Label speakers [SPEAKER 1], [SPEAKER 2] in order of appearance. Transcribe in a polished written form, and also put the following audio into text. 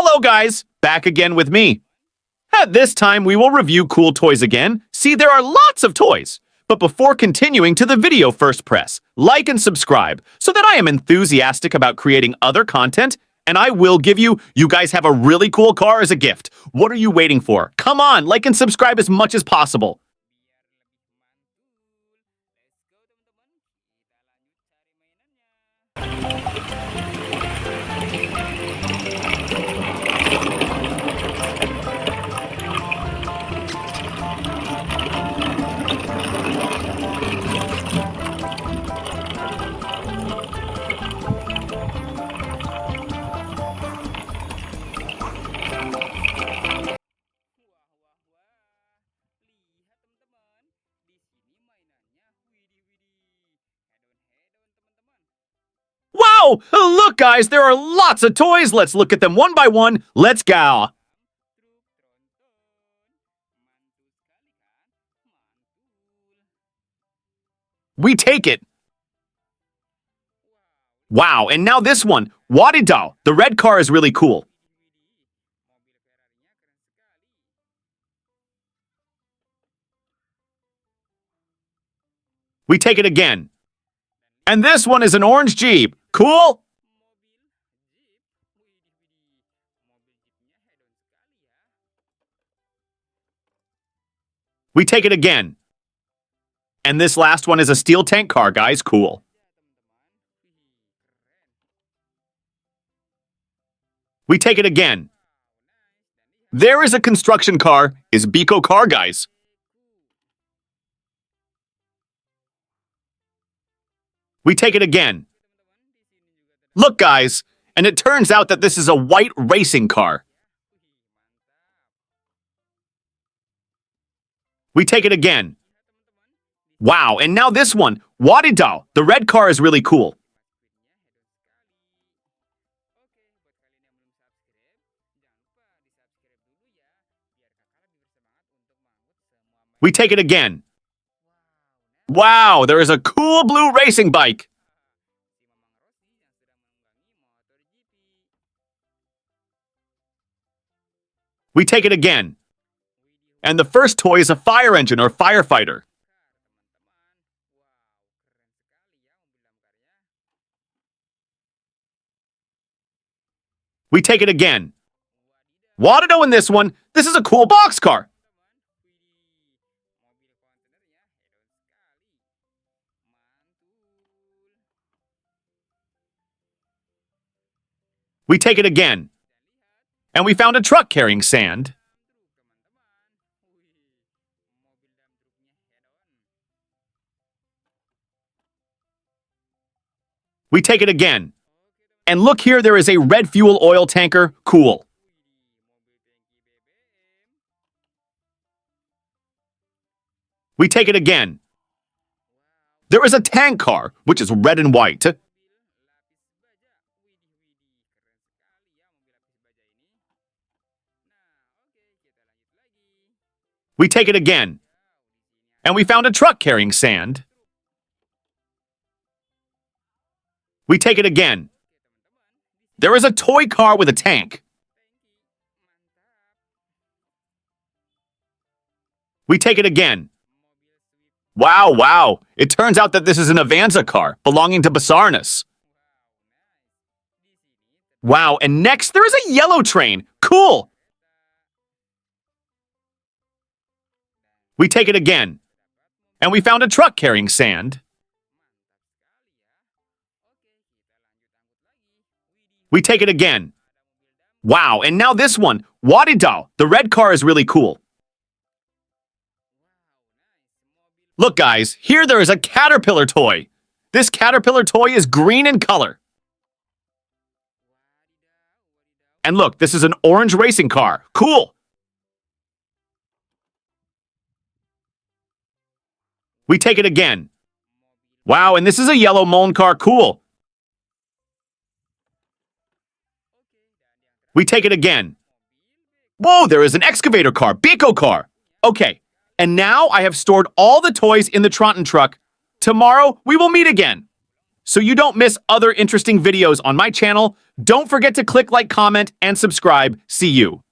[SPEAKER 1] Hello guys, back again with me. At this time, we will review cool toys again. See, there are lots of toys. But before continuing to the video, first press like and subscribe so that I am enthusiastic about creating other content, and I will give you guys have a really cool car as a gift. What are you waiting for? Come on, like and subscribe as much as possible. Wow! Look, guys, there are lots of toys. Let's look at them one by one. Let's go. We take it. Wow, and now this one. Wadidaw. The red car is really cool. We take it again. And this one is an orange Jeep. Cool? We take it again. And this last one is a steel tank car, guys. Cool. We take it again. There is a construction car. Is Biko car, guys. We take it again. Look, guys, and it turns out that this is a white racing car. We take it again. Wow, and now this one. Wadidaw. The red car is really cool. We take it again. Wow, there is a cool blue racing bike. We take it again. And the first toy is a fire engine or firefighter. We take it again. Wadidaw in this one. This is a cool boxcar. We take it again. And we found a truck carrying sand. We take it again. And look here, there is a red fuel oil tanker. Cool. We take it again. There is a tank car, which is red and white. We take it again. And we found a truck carrying sand. We take it again. There is a toy car with a tank. We take it again. Wow. It turns out that this is an Avanza car belonging to Basarnas. Wow, and next there is a yellow train. Cool. We take it again. And we found a truck carrying sand. We take it again. Wow, and now this one. Wadidaw. The red car is really cool. Look, guys, here there is a caterpillar toy. This caterpillar toy is green in color. And look, this is an orange racing car. Cool. We take it again. Wow, and this is a yellow Mullen car. Cool. We take it again. Whoa, there is an excavator car. Biko car. Okay, and now I have stored all the toys in the Tronton truck. Tomorrow, we will meet again. So you don't miss other interesting videos on my channel, don't forget to click like, comment, and subscribe. See you.